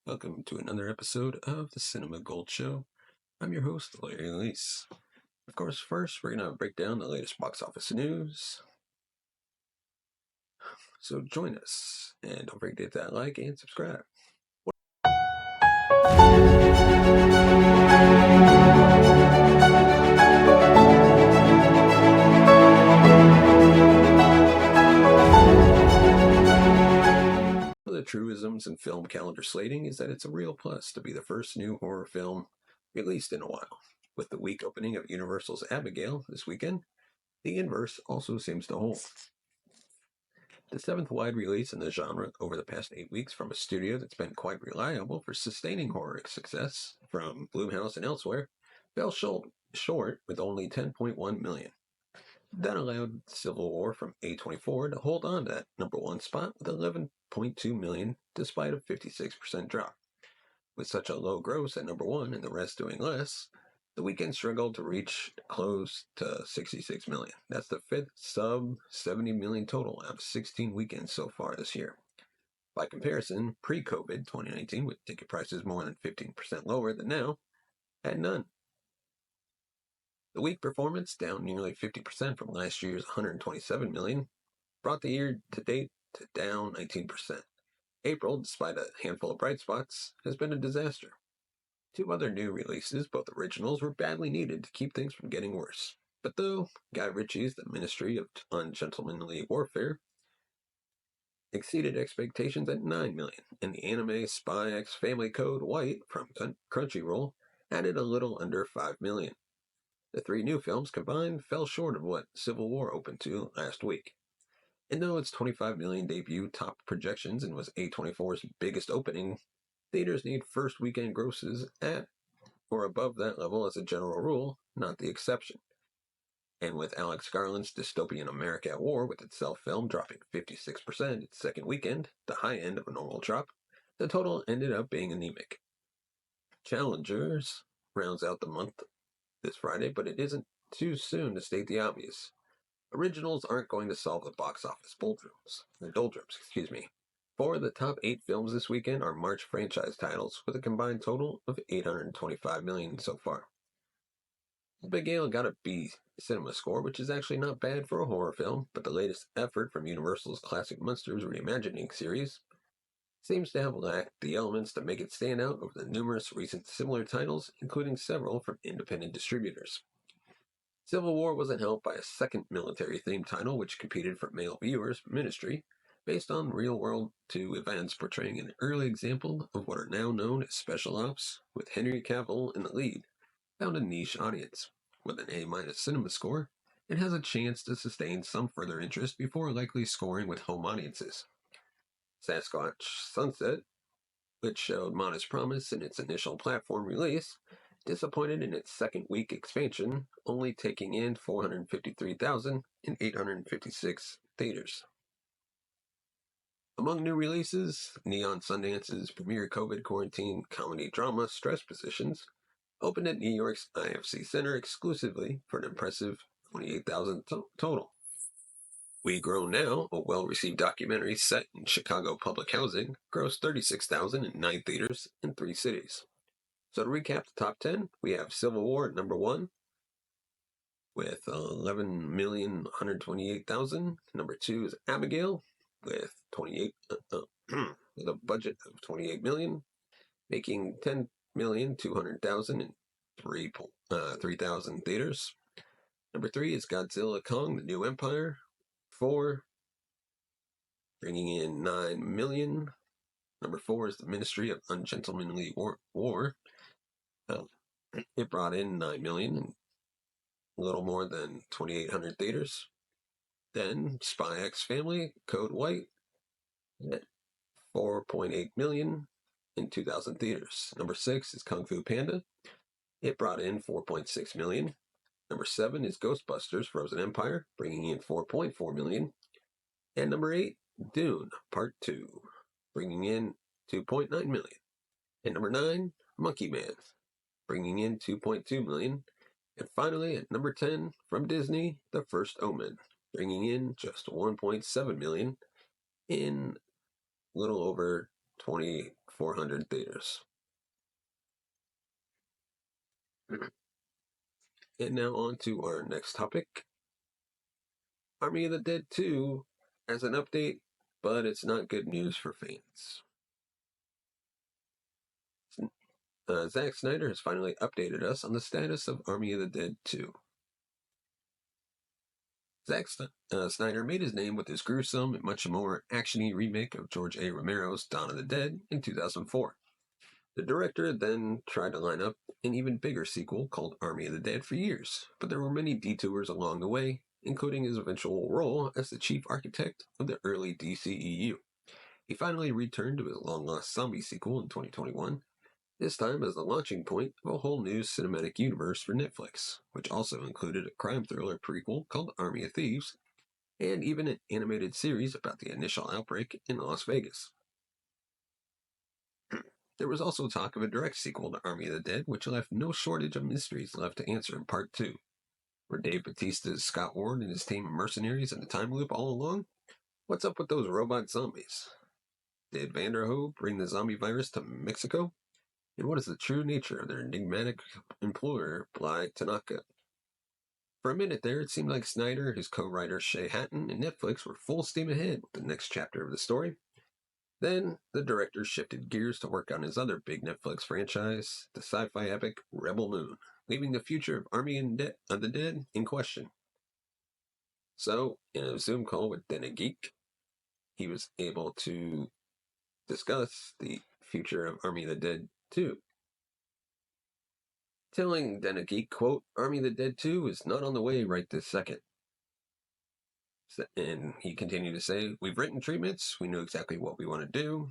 Welcome to another episode of the Cinema Gold Show. I'm your host, Larry Elise. Of course, first we're going to break down the latest box office news. So join us, and don't forget to hit that like and subscribe. One of the truisms in film calendar slating is that it's a real plus to be the first new horror film released in a while. With the week opening of Universal's Abigail this weekend, the inverse also seems to hold. The seventh wide release in the genre over the past 8 weeks from a studio that's been quite reliable for sustaining horror success from Blumhouse and elsewhere fell short with only 10.1 million. That allowed Civil War from A24 to hold on to that number one spot with 11.2 million despite a 56% drop. With such a low gross at number one and the rest doing less, the weekend struggled to reach close to 66 million. That's the fifth sub 70 million total out of 16 weekends so far this year. By comparison, pre-COVID 2019, with ticket prices more than 15% lower than now, had none. The week performance, down nearly 50% from last year's 127 million, brought the year to date to down 19%. April, despite a handful of bright spots, has been a disaster. Two other new releases, both originals, were badly needed to keep things from getting worse. But though Guy Ritchie's The Ministry of Ungentlemanly Warfare exceeded expectations at 9 million, and the anime Spy X Family Code White from Crunchyroll added a little under 5 million. The three new films combined fell short of what Civil War opened to last week. And though its 25 million debut topped projections and was A24's biggest opening, theaters need first weekend grosses at or above that level as a general rule, not the exception. And with Alex Garland's dystopian America at War with itself film dropping 56% its second weekend, the high end of a normal drop, the total ended up being anemic. Challengers rounds out the month this Friday, but it isn't too soon to state the obvious. Originals aren't going to solve the box office doldrums. Four of the top 8 films this weekend are March franchise titles, with a combined total of 825 million so far. Abigail got a B cinema score, which is actually not bad for a horror film, but the latest effort from Universal's Classic Monsters Reimagining series seems to have lacked the elements to make it stand out over the numerous recent similar titles, including several from independent distributors. Civil War wasn't helped by a second military-themed title which competed for male viewers, Ministry, based on real-world 2 events portraying an early example of what are now known as special ops, with Henry Cavill in the lead, found a niche audience. With an A- cinema score, it has a chance to sustain some further interest before likely scoring with home audiences. Sasquatch Sunset, which showed modest promise in its initial platform release, disappointed in its second week expansion, only taking in 453,000 in 856 theaters. Among new releases, Neon Sundance's premier COVID quarantine comedy drama Stress Positions opened at New York's IFC Center exclusively for an impressive 28,000 total. We Grow Now, a well-received documentary set in Chicago public housing, grossed 36,000 in 9 theaters in 3 cities. So to recap the top 10, we have Civil War at number 1 with 11,128,000. Number 2 is Abigail with with a budget of 28 million, making 10,200,000 in 3,000 theaters. Number 3 is Godzilla Kong: The New Empire, 4, bringing in 9 million. Number 4 is The Ministry of Ungentlemanly War. It brought in 9 million and a little more than 2,800 theaters. Then Spy X Family Code White at 4.8 million in 2,000 theaters. Number 6 is Kung Fu Panda. It brought in 4.6 million. Number 7 is Ghostbusters Frozen Empire, bringing in 4.4 million. And number 8, Dune Part 2, bringing in 2.9 million. And number 9, Monkey Man, bringing in 2.2 million. And finally, at number 10, from Disney, The First Omen, bringing in just 1.7 million in a little over 2,400 theaters. And now on to our next topic. Army of the Dead 2 has an update, but it's not good news for fans. Zack Snyder has finally updated us on the status of Army of the Dead 2. Zack Snyder made his name with his gruesome and much more actiony remake of George A. Romero's Dawn of the Dead in 2004. The director then tried to line up an even bigger sequel called Army of the Dead for years, but there were many detours along the way, including his eventual role as the chief architect of the early DCEU. He finally returned to his long-lost zombie sequel in 2021, this time as the launching point of a whole new cinematic universe for Netflix, which also included a crime thriller prequel called Army of Thieves, and even an animated series about the initial outbreak in Las Vegas. There was also talk of a direct sequel to Army of the Dead, which left no shortage of mysteries left to answer in Part 2. Were Dave Bautista's Scott Ward and his team of mercenaries in the time loop all along? What's up with those robot zombies? Did Vanderhoof bring the zombie virus to Mexico? And what is the true nature of their enigmatic employer, Bly Tanaka? For a minute there, it seemed like Snyder, his co-writer Shay Hatton, and Netflix were full steam ahead with the next chapter of the story. Then, the director shifted gears to work on his other big Netflix franchise, the sci-fi epic Rebel Moon, leaving the future of Army of the Dead in question. So, in a Zoom call with Den Geek, he was able to discuss the future of Army of the Dead 2. Telling Den Geek, quote, Army of the Dead 2 is not on the way right this second. And he continued to say, we've written treatments, we know exactly what we want to do.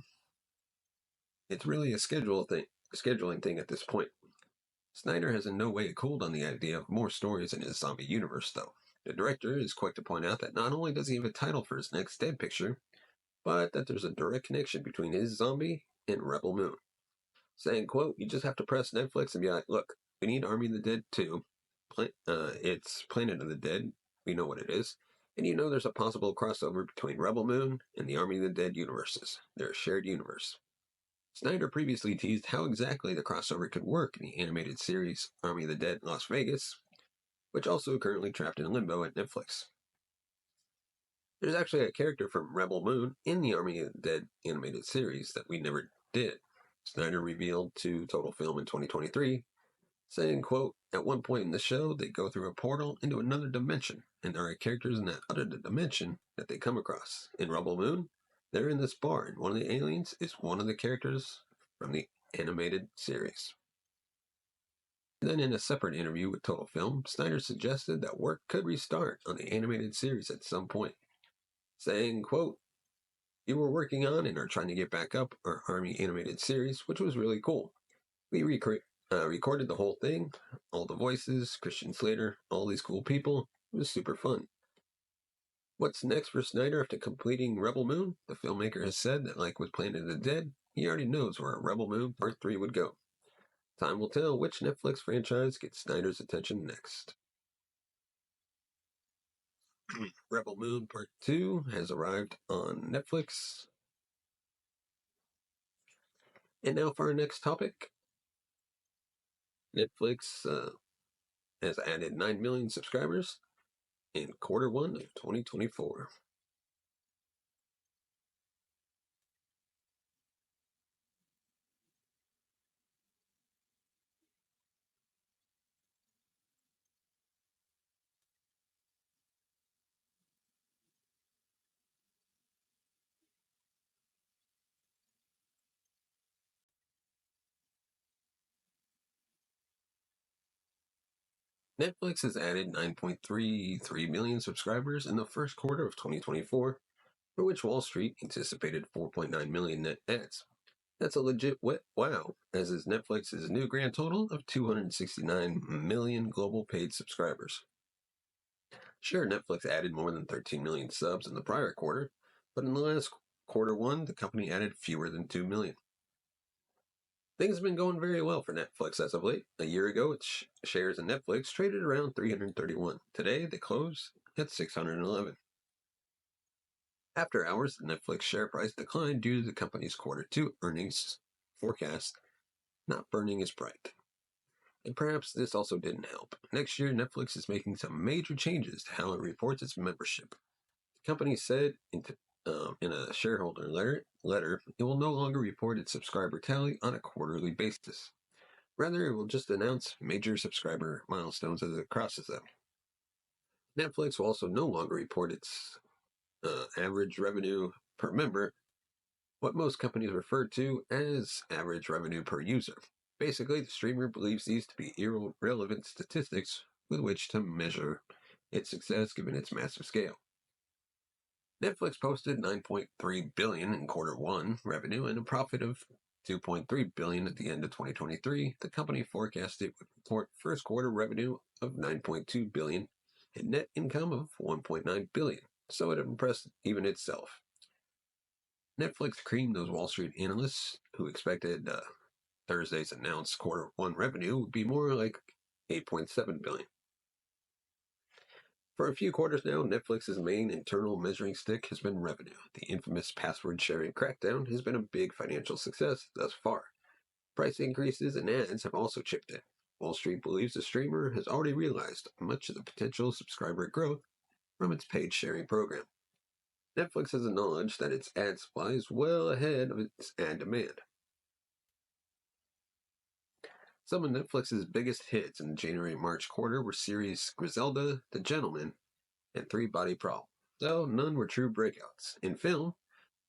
It's really a scheduling thing at this point. Snyder has in no way cooled on the idea of more stories in his zombie universe, though. The director is quick to point out that not only does he have a title for his next Dead picture, but that there's a direct connection between his zombie and Rebel Moon. Saying, quote, you just have to press Netflix and be like, look, we need Army of the Dead 2. It's Planet of the Dead. We know what it is. And you know there's a possible crossover between Rebel Moon and the Army of the Dead universes. They're a shared universe. Snyder previously teased how exactly the crossover could work in the animated series Army of the Dead Las Vegas, which also currently trapped in limbo at Netflix. There's actually a character from Rebel Moon in the Army of the Dead animated series that we never did. Snyder revealed to Total Film in 2023, saying, quote, at one point in the show, they go through a portal into another dimension, and there are characters in that other dimension that they come across. In Rebel Moon, they're in this bar, and one of the aliens is one of the characters from the animated series. Then in a separate interview with Total Film, Snyder suggested that work could restart on the animated series at some point, saying, quote, you were working on and are trying to get back up our Army animated series, which was really cool. We recorded the whole thing, all the voices, Christian Slater, all these cool people. It was super fun. What's next for Snyder after completing Rebel Moon? The filmmaker has said that, like with Planet of the Dead, he already knows where Rebel Moon Part 3 would go. Time will tell which Netflix franchise gets Snyder's attention next. Rebel Moon Part 2 has arrived on Netflix. And now for our next topic. Netflix has added 9 million subscribers in Q1 of 2024. Netflix has added 9.33 million subscribers in the first quarter of 2024, for which Wall Street anticipated 4.9 million net adds. That's a legit wow, as is Netflix's new grand total of 269 million global paid subscribers. Sure, Netflix added more than 13 million subs in the prior quarter, but in the last Q1, the company added fewer than 2 million. Things have been going very well for Netflix as of late. A year ago, its shares in Netflix traded around 331. Today, they close at 611. After hours, the Netflix share price declined due to the company's Q2 earnings forecast not burning as bright. And perhaps this also didn't help. Next year, Netflix is making some major changes to how it reports its membership. The company said in a shareholder letter, it will no longer report its subscriber tally on a quarterly basis. Rather, it will just announce major subscriber milestones as it crosses them. Netflix will also no longer report its average revenue per member, what most companies refer to as average revenue per user. Basically, the streamer believes these to be irrelevant statistics with which to measure its success given its massive scale. Netflix posted $9.3 billion in Q1 revenue and a profit of $2.3 billion at the end of 2023. The company forecasted it would report first quarter revenue of $9.2 billion and net income of $1.9 billion, so it impressed even itself. Netflix creamed those Wall Street analysts who expected Thursday's announced Q1 revenue would be more like $8.7 billion. For a few quarters now, Netflix's main internal measuring stick has been revenue. The infamous password-sharing crackdown has been a big financial success thus far. Price increases and ads have also chipped in. Wall Street believes the streamer has already realized much of the potential subscriber growth from its paid sharing program. Netflix has acknowledged that its ad supply is well ahead of its ad demand. Some of Netflix's biggest hits in the January-March quarter were series Griselda, The Gentleman, and Three Body Problem, though none were true breakouts. In film,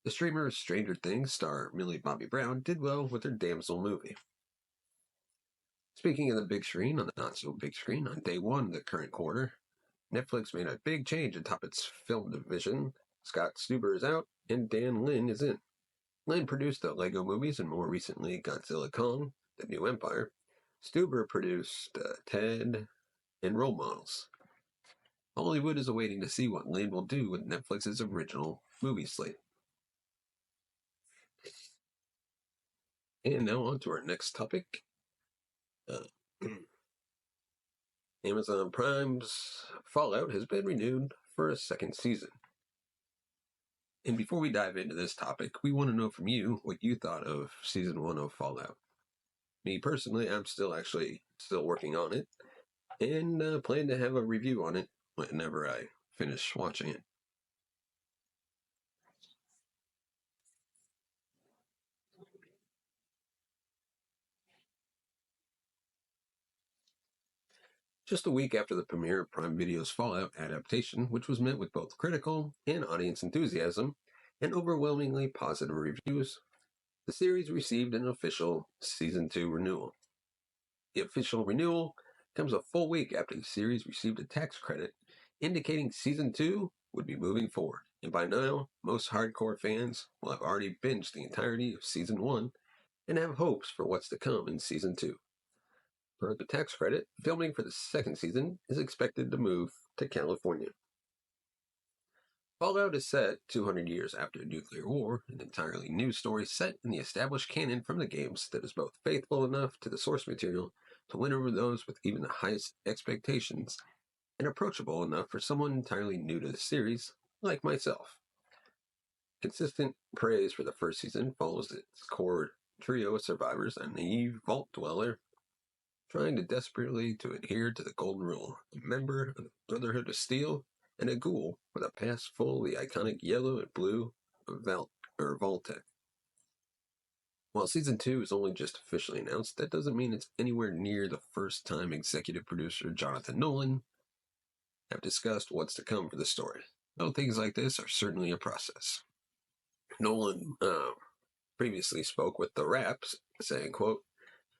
the streamer Stranger Things star Millie Bobby Brown did well with her Damsel movie. Speaking of the big screen, on the not-so-big screen, on day one of the current quarter, Netflix made a big change atop its film division. Scott Stuber is out, and Dan Lin is in. Lin produced the Lego movies and more recently Godzilla Kong, The New Empire. Stuber produced Ted and Role Models. Hollywood is awaiting to see what Lin will do with Netflix's original movie slate. And now on to our next topic. Amazon Prime's Fallout has been renewed for a second season. And before we dive into this topic, we want to know from you what you thought of Season 1 of Fallout. Me personally, I'm still working on it and plan to have a review on it whenever I finish watching it. Just a week after the premiere of Prime Video's Fallout adaptation, which was met with both critical and audience enthusiasm and overwhelmingly positive reviews, the series received an official Season 2 renewal. The official renewal comes a full week after the series received a tax credit, indicating Season 2 would be moving forward. And by now, most hardcore fans will have already binged the entirety of Season 1 and have hopes for what's to come in Season 2. Per the tax credit, filming for the second season is expected to move to California. Fallout is set 200 years after a nuclear war, an entirely new story set in the established canon from the games that is both faithful enough to the source material to win over those with even the highest expectations, and approachable enough for someone entirely new to the series, like myself. Consistent praise for the first season follows its core trio of survivors: a naive vault dweller trying desperately to adhere to the Golden Rule, a member of the Brotherhood of Steel, and a ghoul with a past full of the iconic yellow and blue of Vault-Tec. While Season 2 is only just officially announced, that doesn't mean it's anywhere near the first time executive producer Jonathan Nolan have discussed what's to come for the story, though things like this are certainly a process. Nolan previously spoke with The Wraps, saying, quote,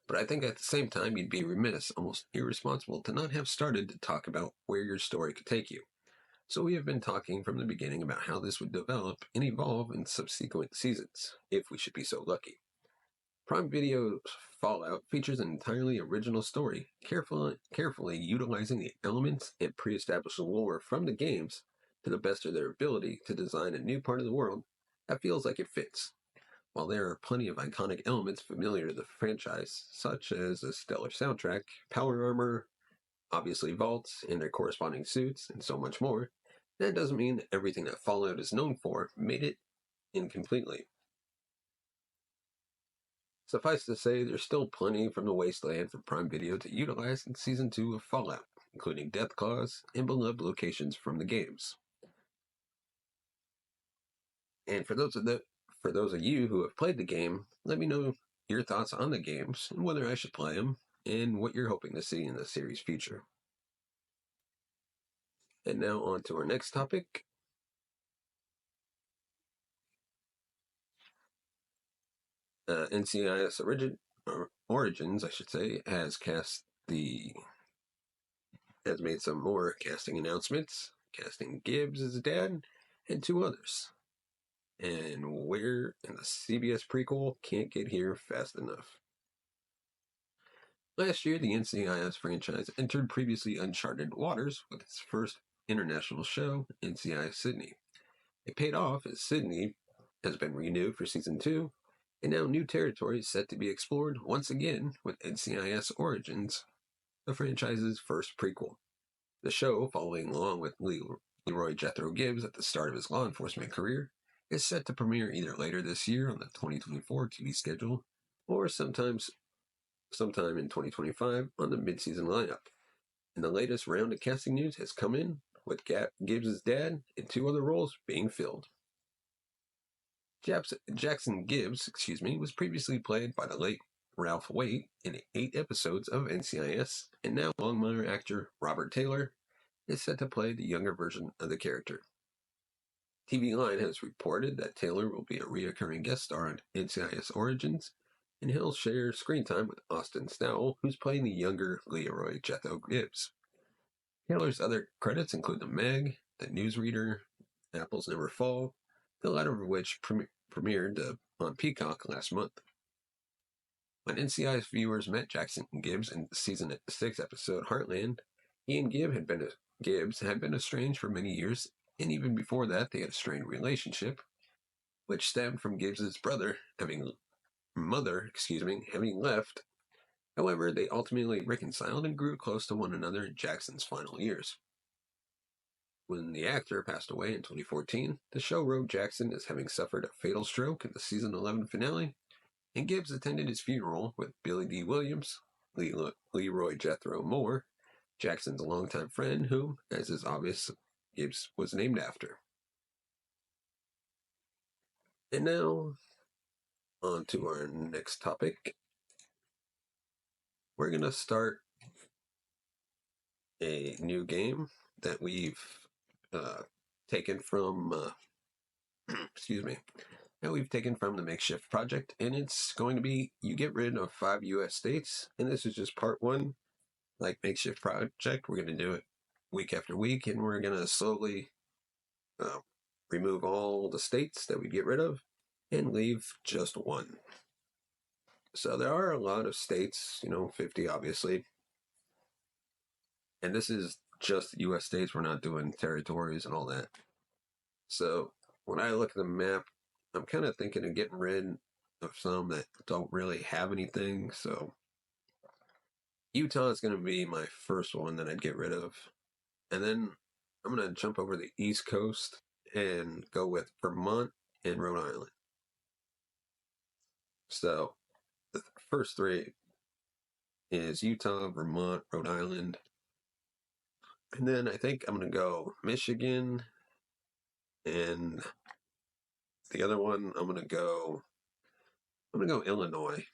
"But I think at the same time you'd be remiss, almost irresponsible, to not have started to talk about where your story could take you. So we have been talking from the beginning about how this would develop and evolve in subsequent seasons, if we should be so lucky. Prime Video's Fallout features an entirely original story, carefully utilizing the elements and pre-established lore from the games to the best of their ability to design a new part of the world that feels like it fits. While there are plenty of iconic elements familiar to the franchise, such as a stellar soundtrack, power armor, obviously vaults and their corresponding suits, and so much more, That doesn't mean that everything that Fallout is known for made it incompletely. Suffice to say, there's still plenty from the wasteland for Prime Video to utilize in Season 2 of Fallout, including death claws and beloved locations from the games. And for those of you who have played the game, let me know your thoughts on the games and whether I should play them and what you're hoping to see in the series' future. And now on to our next topic. NCIS Origins, I should say, has made some more casting announcements, casting Gibbs as dad, and 2 others. And where in the CBS prequel can't get here fast enough. Last year, the NCIS franchise entered previously uncharted waters with its first international show, NCIS Sydney. It paid off as Sydney has been renewed for Season 2, and now new territory is set to be explored once again with NCIS Origins, the franchise's first prequel. The show, following along with Leroy Jethro Gibbs at the start of his law enforcement career, is set to premiere either later this year on the 2024 TV schedule or sometime in 2025 on the mid-season lineup. And the latest round of casting news has come in, with Gibbs' dad and 2 other roles being filled. Jackson Gibbs, was previously played by the late Ralph Waite in 8 episodes of NCIS, and now Longmire actor Robert Taylor is set to play the younger version of the character. TV Line has reported that Taylor will be a reoccurring guest star on NCIS Origins, and he'll share screen time with Austin Stowell, who's playing the younger Leroy Jethro Gibbs. Taylor's other credits include The Meg, The Newsreader, Apples Never Fall, the latter of which premiered on Peacock last month. When NCIS viewers met Jackson Gibbs in Season 6 episode Heartland, he and Gibbs had been estranged for many years, and even before that they had a strained relationship, which stemmed from Gibbs' mother having left. However, they ultimately reconciled and grew close to one another in Jackson's final years. When the actor passed away in 2014, the show wrote Jackson as having suffered a fatal stroke in the Season 11 finale, and Gibbs attended his funeral with Billy D. Williams, Leroy Jethro Moore, Jackson's longtime friend, whom, as is obvious, Gibbs was named after. And now, on to our next topic. We're going to start a new game that we've taken from, that we've taken from the Makeshift Project, and it's going to be you get rid of 5 U.S. states, and this is just part 1. Like Makeshift Project, we're going to do it week after week, and we're going to slowly remove all the states that we get rid of and leave just 1. So there are a lot of states, 50 obviously, and this is just U.S. states. We're not doing territories and all that. So when I look at the map, I'm kind of thinking of getting rid of some that don't really have anything. So Utah is going to be my first one that I'd get rid of. And then I'm going to jump over the East Coast and go with Vermont and Rhode Island. So the first 3 is Utah, Vermont, Rhode Island. And then I think I'm going to go Michigan, and the other one I'm going to go Illinois.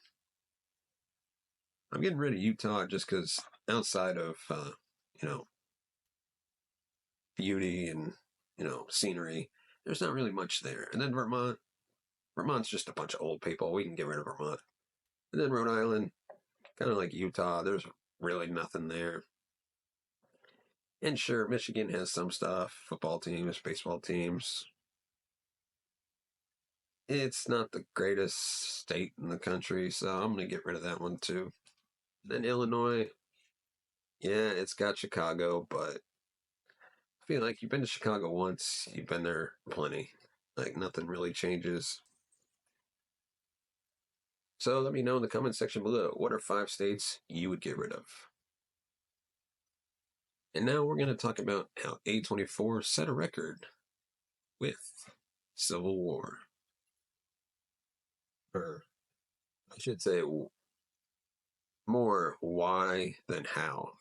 I'm getting rid of Utah just because outside of, beauty and, scenery, there's not really much there. And then Vermont's just a bunch of old people. We can get rid of Vermont. And then Rhode Island, kind of like Utah, there's really nothing there. And sure, Michigan has some stuff, football teams, baseball teams. It's not the greatest state in the country, so I'm going to get rid of that one too. Then Illinois, yeah, it's got Chicago, but I feel like you've been to Chicago once, you've been there plenty. Like, nothing really changes. So let me know in the comment section below, what are 5 states you would get rid of? And now we're going to talk about how A24 set a record with Civil War. Or I should say more why than how.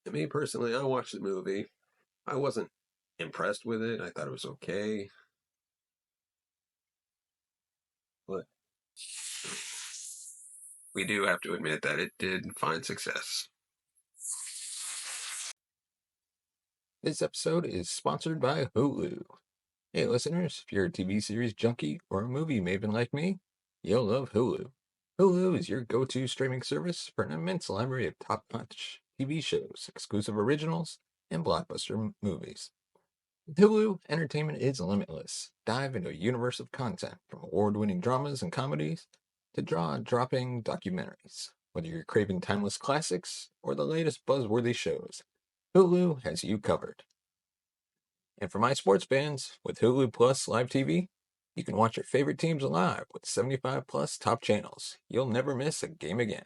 To me personally, I watched the movie. I wasn't impressed with it. I thought it was okay. But we do have to admit that it did find success. This episode is sponsored by Hulu. Hey listeners, if you're a TV series junkie or a movie maven like me, you'll love Hulu. Hulu is your go-to streaming service for an immense library of top-notch TV shows, exclusive originals, and blockbuster movies. With Hulu, entertainment is limitless. Dive into a universe of content, from award-winning dramas and comedies to jaw-dropping documentaries. Whether you're craving timeless classics or the latest buzzworthy shows, Hulu has you covered. And for my sports fans, with Hulu Plus Live TV, you can watch your favorite teams live with 75 plus top channels. You'll never miss a game again.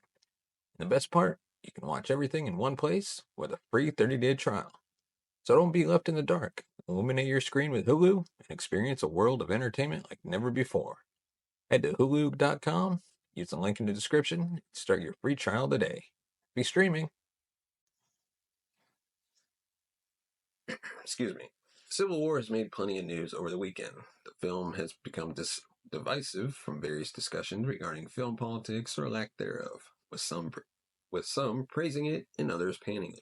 And the best part, you can watch everything in one place with a free 30-day trial. So don't be left in the dark. Illuminate your screen with Hulu and experience a world of entertainment like never before. Head to Hulu.com, use the link in the description, and start your free trial today. Be streaming. Excuse me. Civil War has made plenty of news over the weekend. The film has become divisive from various discussions regarding film politics or lack thereof, with some praising it and others panning it.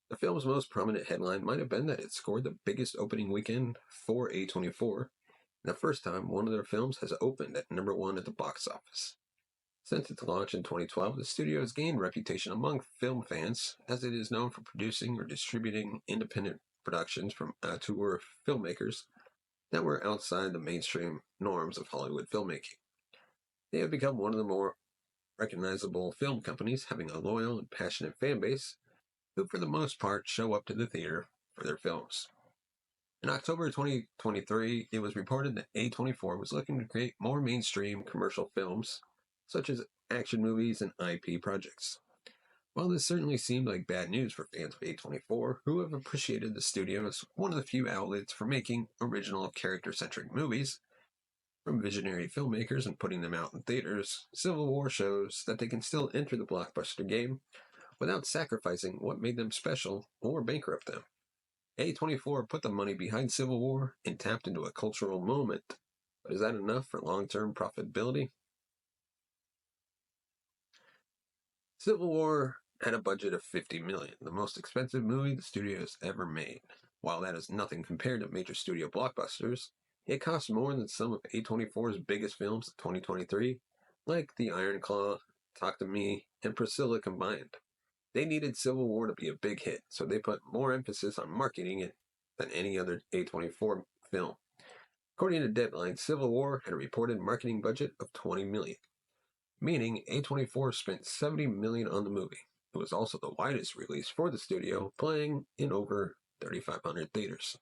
The film's most prominent headline might have been that it scored the biggest opening weekend for A24, and the first time one of their films has opened at number one at the box office. Since its launch in 2012, the studio has gained reputation among film fans as it is known for producing or distributing independent productions from auteur filmmakers that were outside the mainstream norms of Hollywood filmmaking. They have become one of the more recognizable film companies, having a loyal and passionate fan base who, for the most part, show up to the theater for their films. In October 2023, it was reported that A24 was looking to create more mainstream commercial films, such as action movies and IP projects. While this certainly seemed like bad news for fans of A24, who have appreciated the studio as one of the few outlets for making original character-centric movies, from visionary filmmakers and putting them out in theaters, Civil War shows that they can still enter the blockbuster game without sacrificing what made them special or bankrupt them. A24 put the money behind Civil War and tapped into a cultural moment. But is that enough for long-term profitability? Civil War had a budget of $50 million, the most expensive movie the studio has ever made. While that is nothing compared to major studio blockbusters, it cost more than some of A24's biggest films of 2023, like The Iron Claw, Talk to Me, and Priscilla combined. They needed Civil War to be a big hit, so they put more emphasis on marketing it than any other A24 film. According to Deadline, Civil War had a reported marketing budget of $20 million, meaning A24 spent $70 million on the movie. It was also the widest release for the studio, playing in over 3,500 theaters.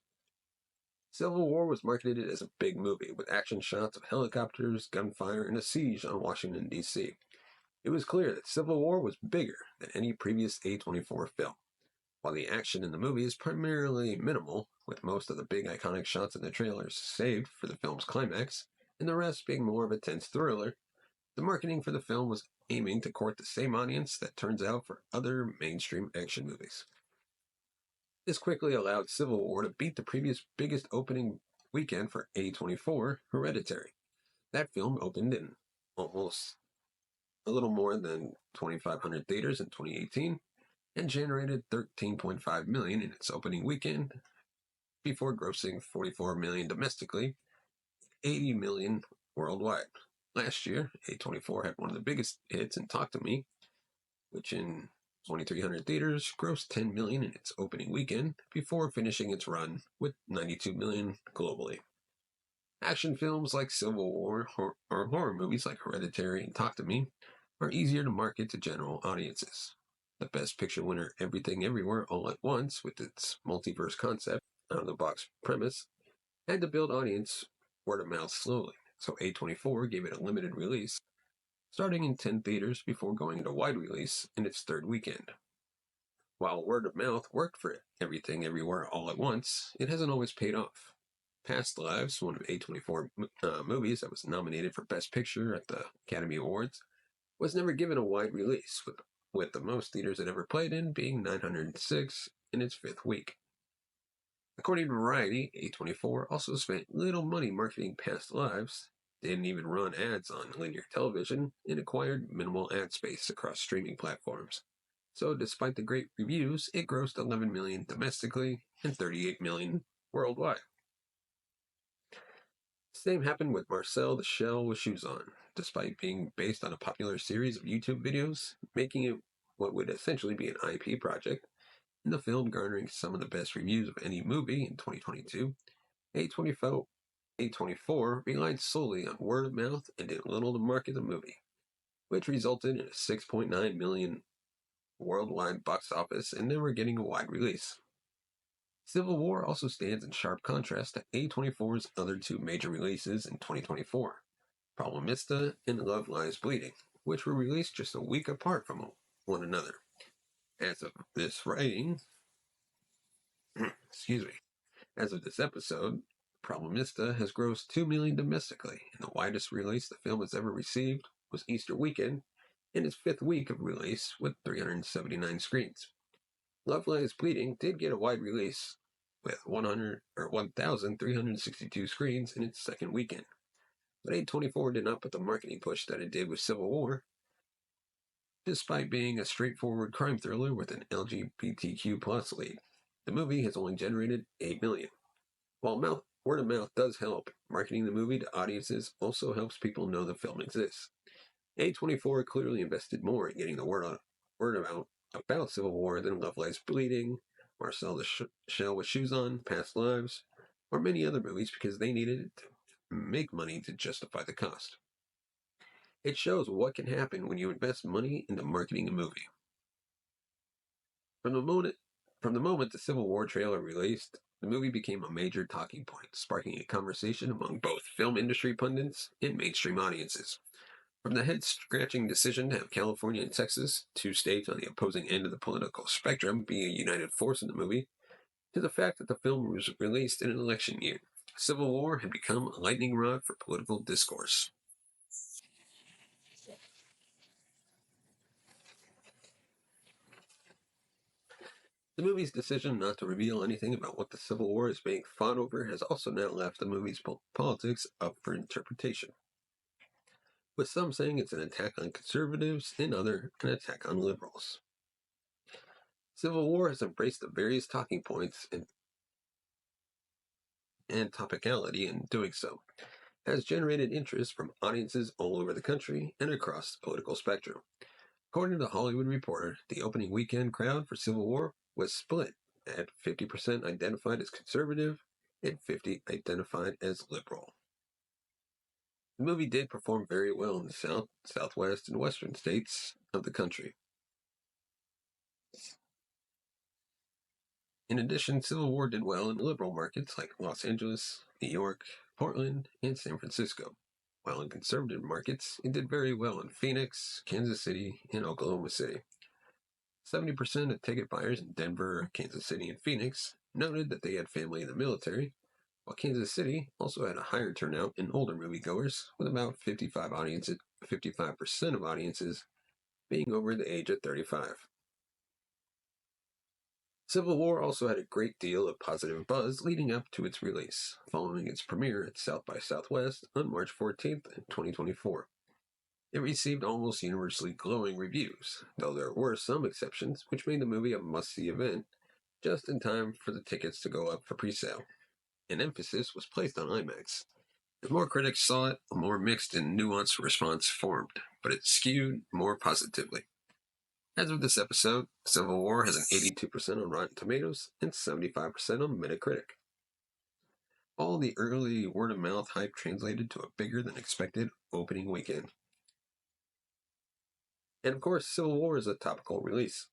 Civil War was marketed as a big movie, with action shots of helicopters, gunfire, and a siege on Washington, D.C. It was clear that Civil War was bigger than any previous A24 film. While the action in the movie is primarily minimal, with most of the big iconic shots in the trailers saved for the film's climax, and the rest being more of a tense thriller, the marketing for the film was aiming to court the same audience that turns out for other mainstream action movies. This quickly allowed Civil War to beat the previous biggest opening weekend for A24, Hereditary. That film opened in almost a little more than 2,500 theaters in 2018 and generated $13.5 million in its opening weekend before grossing $44 million domestically, $80 million worldwide. Last year, A24 had one of the biggest hits in Talk to Me, which in 2,300 theaters grossed $10 million in its opening weekend before finishing its run with $92 million globally. Action films like Civil War or horror movies like Hereditary and Talk to Me are easier to market to general audiences. The Best Picture winner Everything Everywhere All at Once, with its multiverse concept, out-of-the-box premise, had to build audience word of mouth slowly, so A24 gave it a limited release starting in 10 theaters before going into wide release in its third weekend. While word of mouth worked for Everything Everywhere All at Once, it hasn't always paid off. Past Lives, one of A24 movies that was nominated for Best Picture at the Academy Awards, was never given a wide release, with the most theaters it ever played in being 906 in its fifth week. According to Variety, A24 also spent little money marketing Past Lives, didn't even run ads on linear television, and acquired minimal ad space across streaming platforms. So despite the great reviews, it grossed $11 million domestically and $38 million worldwide. Same happened with Marcel the Shell with Shoes On. Despite being based on a popular series of YouTube videos, making it what would essentially be an IP project, and the film garnering some of the best reviews of any movie in 2022, A24 relied solely on word of mouth and did little to market the movie, which resulted in a $6.9 million worldwide box office and never getting a wide release. Civil War also stands in sharp contrast to A24's other two major releases in 2024, Problemista and Love Lies Bleeding, which were released just a week apart from one another. As of this writing, excuse me, as of this episode, Problemista has grossed $2 million domestically, and the widest release the film has ever received was Easter weekend, in its fifth week of release with 379 screens. Love Lies Bleeding did get a wide release with 1,362 screens in its second weekend, but A24 did not put the marketing push that it did with Civil War. Despite being a straightforward crime thriller with an LGBTQ plus lead, the movie has only generated $8 million. While word of mouth does help, marketing the movie to audiences also helps people know the film exists. A24 clearly invested more in getting the word out about Civil War than Love Lies Bleeding, Marcel the Shell with Shoes On, Past Lives, or many other movies because they needed to make money to justify the cost. It shows what can happen when you invest money into marketing a movie. From the moment the Civil War trailer released, the movie became a major talking point, sparking a conversation among both film industry pundits and mainstream audiences. From the head-scratching decision to have California and Texas, two states on the opposing end of the political spectrum, be a united force in the movie, to the fact that the film was released in an election year, Civil War had become a lightning rod for political discourse. The movie's decision not to reveal anything about what the Civil War is being fought over has also now left the movie's politics up for interpretation, with some saying it's an attack on conservatives and others an attack on liberals. Civil War has embraced the various talking points and topicality in doing so, has generated interest from audiences all over the country and across the political spectrum. According to The Hollywood Reporter, the opening weekend crowd for Civil War was split at 50% identified as conservative and 50% identified as liberal. The movie did perform very well in the South, Southwest, and Western states of the country. In addition, Civil War did well in liberal markets like Los Angeles, New York, Portland, and San Francisco, while in conservative markets, it did very well in Phoenix, Kansas City, and Oklahoma City. 70% of ticket buyers in Denver, Kansas City, and Phoenix noted that they had family in the military, while Kansas City also had a higher turnout in older moviegoers, with about 55% of audiences being over the age of 35. Civil War also had a great deal of positive buzz leading up to its release, following its premiere at South by Southwest on March 14th, 2024. It received almost universally glowing reviews, though there were some exceptions which made the movie a must-see event just in time for the tickets to go up for pre-sale. An emphasis was placed on IMAX. As more critics saw it, a more mixed and nuanced response formed, but it skewed more positively. As of this episode, Civil War has an 82% on Rotten Tomatoes and 75% on Metacritic. All the early word-of-mouth hype translated to a bigger-than-expected opening weekend. And of course, Civil War is a topical release.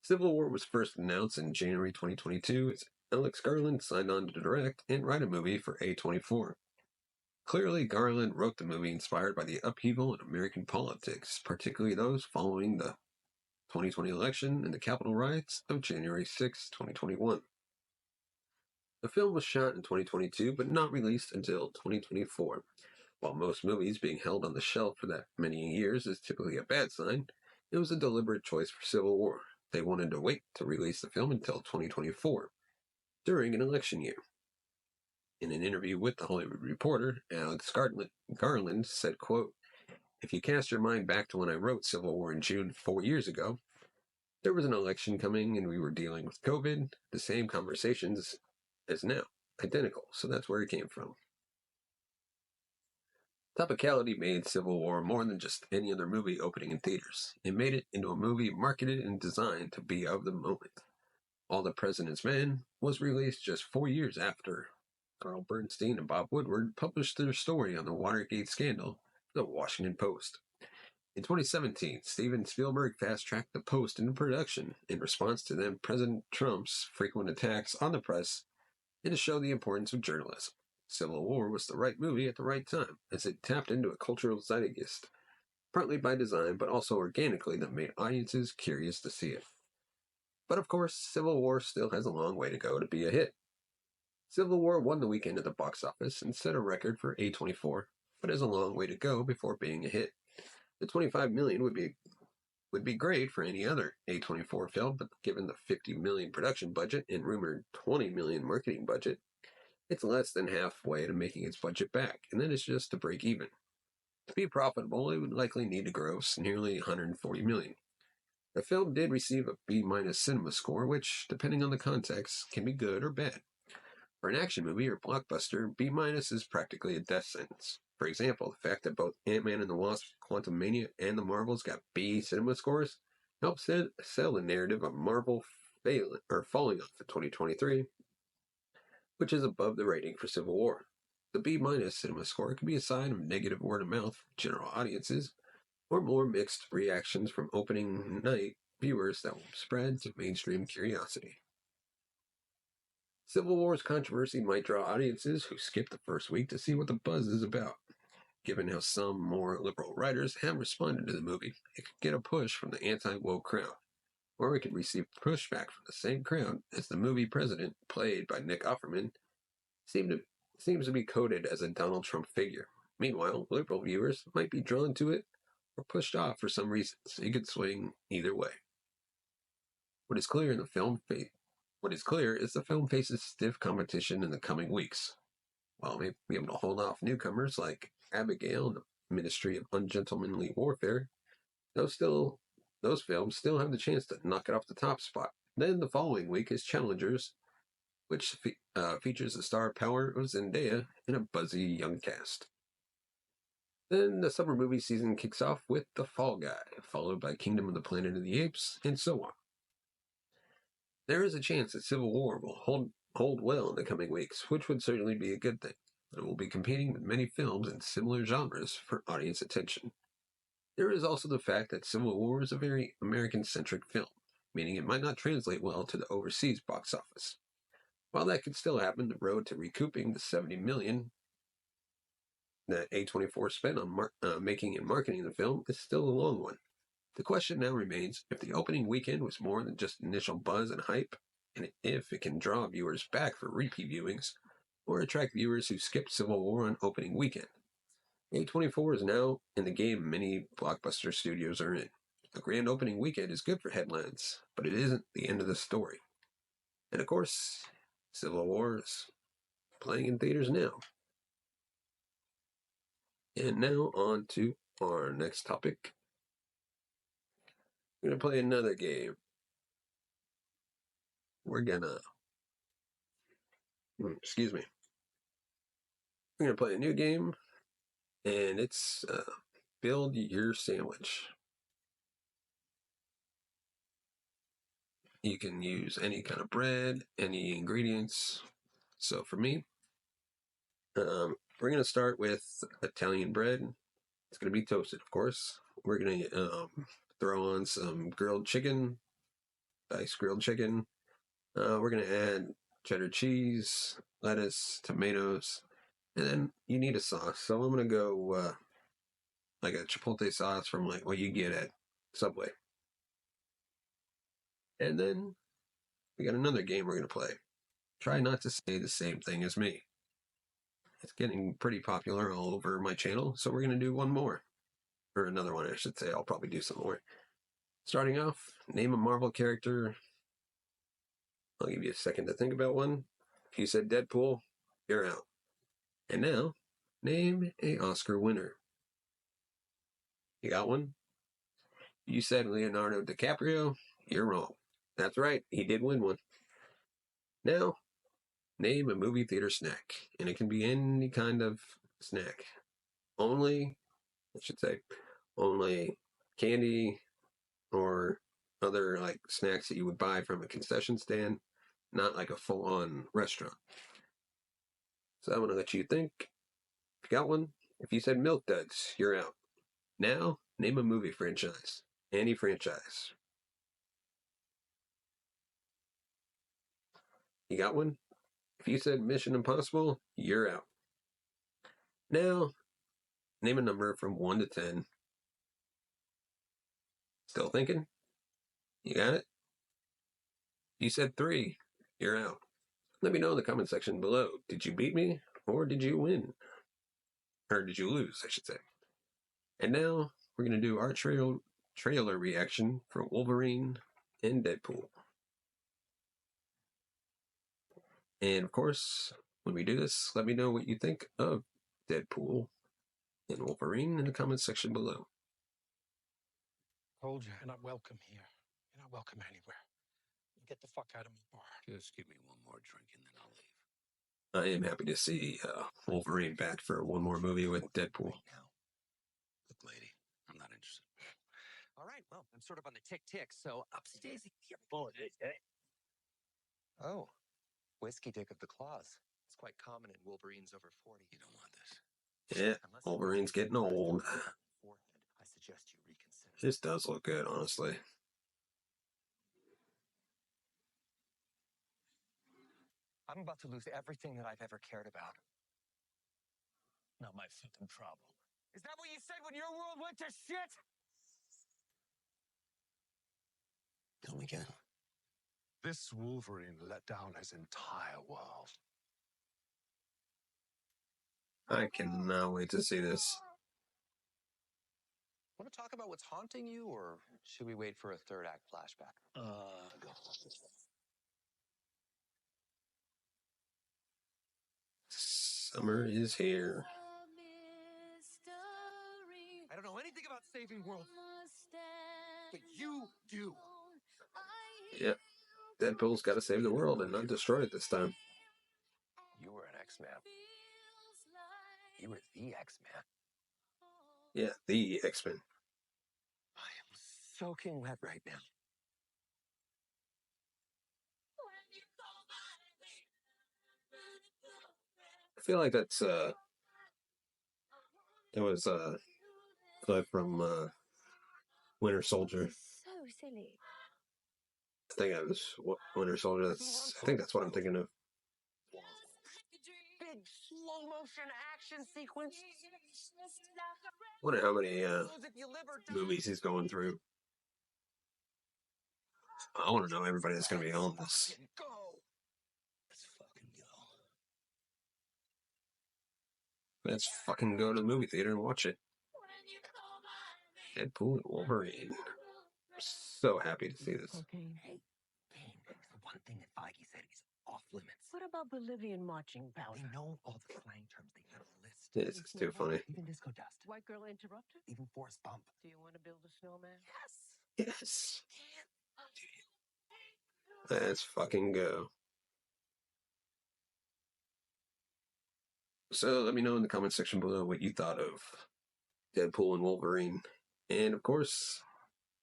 Civil War was first announced in January 2022 as Alex Garland signed on to direct and write a movie for A24. Clearly, Garland wrote the movie inspired by the upheaval in American politics, particularly those following the 2020 election and the Capitol riots of January 6, 2021. The film was shot in 2022 but not released until 2024. While most movies being held on the shelf for that many years is typically a bad sign, it was a deliberate choice for Civil War. They wanted to wait to release the film until 2024, during an election year. In an interview with The Hollywood Reporter, Alex Garland said, quote, "If you cast your mind back to when I wrote Civil War in June 4 years ago, there was an election coming and we were dealing with COVID, the same conversations as now, identical, so that's where it came from." Topicality made Civil War more than just any other movie opening in theaters. It made it into a movie marketed and designed to be of the moment. All the President's Men was released just 4 years after Carl Bernstein and Bob Woodward published their story on the Watergate scandal, The Washington Post. In 2017, Steven Spielberg fast-tracked The Post into production in response to then President Trump's frequent attacks on the press and to show the importance of journalism. Civil War was the right movie at the right time, as it tapped into a cultural zeitgeist, partly by design, but also organically, that made audiences curious to see it. But of course, Civil War still has a long way to go to be a hit. Civil War won the weekend at the box office and set a record for A24, but has a long way to go before being a hit. The $25 million would be great for any other A24 film, but given the $50 million production budget and rumored $20 million marketing budget, it's less than halfway to making its budget back, and then it's just to break even. To be profitable, it would likely need to gross nearly $140 million. The film did receive a B- cinema score, which, depending on the context, can be good or bad. For an action movie or blockbuster, B- is practically a death sentence. For example, the fact that both Ant-Man and the Wasp, Quantumania, and the Marvels got B cinema scores helps sell the narrative of Marvel falling off in 2023, which is above the rating for Civil War. The B- cinema score can be a sign of negative word of mouth from general audiences, or more mixed reactions from opening night viewers that will spread to mainstream curiosity. Civil War's controversy might draw audiences who skip the first week to see what the buzz is about. Given how some more liberal writers have responded to the movie, it could get a push from the anti-woke crowd, or it could receive pushback from the same crowd as the movie President, played by Nick Offerman, seems to be coded as a Donald Trump figure. Meanwhile, liberal viewers might be drawn to it or pushed off for some reason, so it could swing either way. What is clear is the film faces stiff competition in the coming weeks. While we may be able to hold off newcomers like Abigail and the Ministry of Ungentlemanly Warfare, those films still have the chance to knock it off the top spot. Then the following week is Challengers, which features the star power of Zendaya and a buzzy young cast. Then the summer movie season kicks off with The Fall Guy, followed by Kingdom of the Planet of the Apes, and so on. There is a chance that Civil War will hold well in the coming weeks, which would certainly be a good thing. It will be competing with many films in similar genres for audience attention. There is also the fact that Civil War is a very American-centric film, meaning it might not translate well to the overseas box office. While that could still happen, the road to recouping the $70 million that A24 spent on making and marketing the film is still a long one. The question now remains if the opening weekend was more than just initial buzz and hype, and if it can draw viewers back for repeat viewings, or attract viewers who skipped Civil War on opening weekend. A24 is now in the game many blockbuster studios are in. A grand opening weekend is good for headlines, but it isn't the end of the story. And of course, Civil War is playing in theaters now. And now on to our next topic. We're going to play another game. We're going to play a new game, and it's Build Your Sandwich. You can use any kind of bread, any ingredients. So for me, we're going to start with Italian bread. It's going to be toasted, of course. We're going to throw on some grilled chicken, diced grilled chicken. We're going to add cheddar cheese, lettuce, tomatoes, And then you need a sauce. So I'm going to go like a chipotle sauce from like what you get at Subway. And then we got another game we're going to play. Try not to say the same thing as me. It's getting pretty popular all over my channel, so we're going to do one more. Or another one, I should say. I'll probably do some more. Starting off, name a Marvel character. I'll give you a second to think about one. If you said Deadpool, you're out. And now, name a Oscar winner. You got one? You said Leonardo DiCaprio, you're wrong. That's right, he did win one. Now, name a movie theater snack. And it can be any kind of snack. Only candy or other like snacks that you would buy from a concession stand, not like a full-on restaurant. So I'm going to let you think. If you got one, if you said Milk Duds, you're out. Now, name a movie franchise. Any franchise. You got one? If you said Mission Impossible, you're out. Now, name a number from 1 to 10. Still thinking? You got it? You said 3. You're out. Let me know in the comment section below. Did you beat me? Or did you win? Or did you lose, I should say. And now, we're going to do our trailer reaction for Wolverine and Deadpool. And of course, when we do this, let me know what you think of Deadpool and Wolverine in the comments section below. Told you, you're not welcome here. You're not welcome anywhere. Get the fuck out of my bar. Just give me one more drink and then I'll leave. I am happy to see Wolverine back for one more movie with Deadpool. Right now. Look, lady, I'm not interested. All right, well, I'm sort of on the tick, so upsy daisy, your bullet, eh? Oh, whiskey dick of the claws. It's quite common in Wolverines over 40. You don't want this. Yeah, Wolverine's getting old. I suggest you reconsider. This does look good, honestly. I'm about to lose everything that I've ever cared about. Not my fucking problem. Is that what you said when your world went to shit? Tell me again. This Wolverine let down his entire world. I cannot wait to see this. Want to talk about what's haunting you, or should we wait for a third act flashback? Go. Summer is here. I don't know anything about saving worlds, but you do. Yep. Deadpool's got to save the world and not destroy it this time. You were an X-Man. You were the X-Man. Yeah, the X-Men. I am soaking wet right now. I feel like that's it was a clip from Winter Soldier. So silly. I think it was Winter Soldier. I think that's what I'm thinking of. Big slow motion action sequence. Wonder how many movies he's going through. I want to know everybody that's going to be on this. Go. Let's fucking go. Let's fucking go to the movie theater and watch it. Deadpool and Wolverine. I'm so happy to see this. Cocaine. Hey, Kane, the one thing that Feige said is off limits. What about Bolivian marching They powder? know all the slang terms. They have a list. This is too funny. Even disco dust. White girl interrupted? Even Forrest Bump. Do you want to build a snowman? Yes. Yes. Let's fucking go. So let me know in the comment section below what you thought of Deadpool and Wolverine. And of course,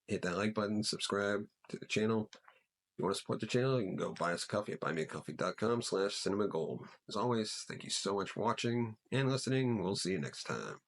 hit that like button, subscribe to the channel. If you want to support the channel, you can go buy us a coffee at buymeacoffee.com/cinemagold. As always, thank you so much for watching and listening. We'll see you next time.